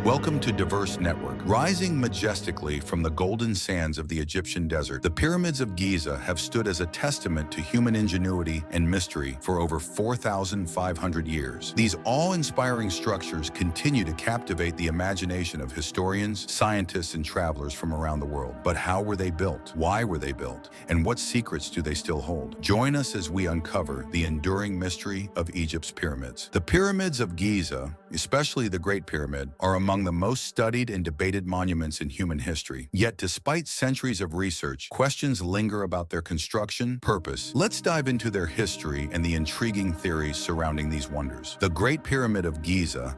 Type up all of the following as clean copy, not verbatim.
Welcome to Diverse Network. Rising majestically from the golden sands of the Egyptian desert, the pyramids of Giza have stood as a testament to human ingenuity and mystery for over 4,500 years. These awe-inspiring structures continue to captivate the imagination of historians, scientists, and travelers from around the world. But how were they built? Why were they built? And what secrets do they still hold? Join us as we uncover the enduring mystery of Egypt's pyramids. The pyramids of Giza, especially the Great Pyramid, are among the most studied and debated monuments in human history. Yet, despite centuries of research, questions linger about their construction, purpose. Let's dive into their history and the intriguing theories surrounding these wonders. The Great Pyramid of Giza,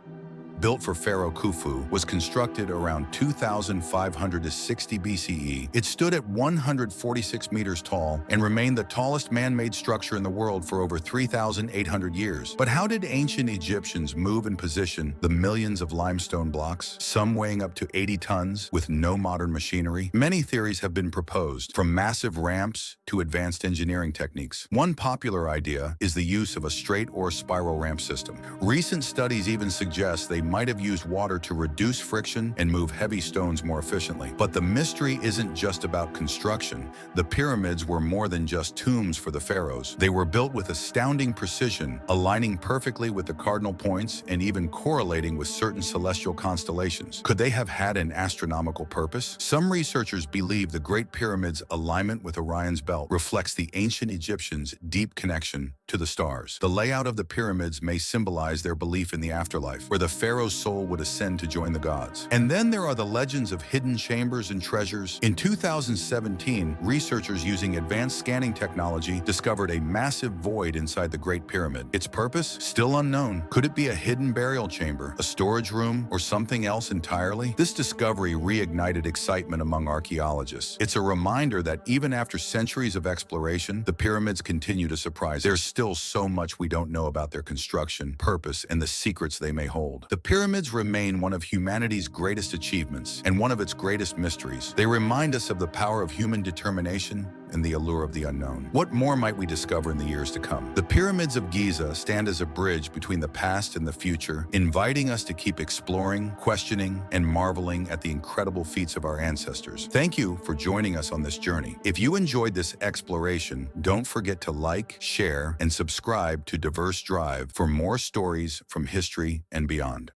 built for Pharaoh Khufu, was constructed around 2560 BCE. It stood at 146 meters tall and remained the tallest man-made structure in the world for over 3,800 years. But how did ancient Egyptians move and position the millions of limestone blocks, some weighing up to 80 tons, with no modern machinery? Many theories have been proposed, from massive ramps to advanced engineering techniques. One popular idea is the use of a straight or spiral ramp system. Recent studies even suggest they might have used water to reduce friction and move heavy stones more efficiently. But the mystery isn't just about construction. The pyramids were more than just tombs for the pharaohs. They were built with astounding precision, aligning perfectly with the cardinal points and even correlating with certain celestial constellations. Could they have had an astronomical purpose? Some researchers believe the Great Pyramid's alignment with Orion's belt reflects the ancient Egyptians' deep connection to the stars. The layout of the pyramids may symbolize their belief in the afterlife, where the pharaoh's soul would ascend to join the gods. And then there are the legends of hidden chambers and treasures. In 2017, researchers using advanced scanning technology discovered a massive void inside the Great Pyramid. Its purpose? Still unknown. Could it be a hidden burial chamber, a storage room, or something else entirely? This discovery reignited excitement among archaeologists. It's a reminder that even after centuries of exploration, the pyramids continue to surprise. There's still so much we don't know about their construction, purpose, and the secrets they may hold. The pyramids remain one of humanity's greatest achievements and one of its greatest mysteries. They remind us of the power of human determination and the allure of the unknown. What more might we discover in the years to come? The pyramids of Giza stand as a bridge between the past and the future, inviting us to keep exploring, questioning, and marveling at the incredible feats of our ancestors. Thank you for joining us on this journey. If you enjoyed this exploration, don't forget to like, share, and subscribe to Diverse Drive for more stories from history and beyond.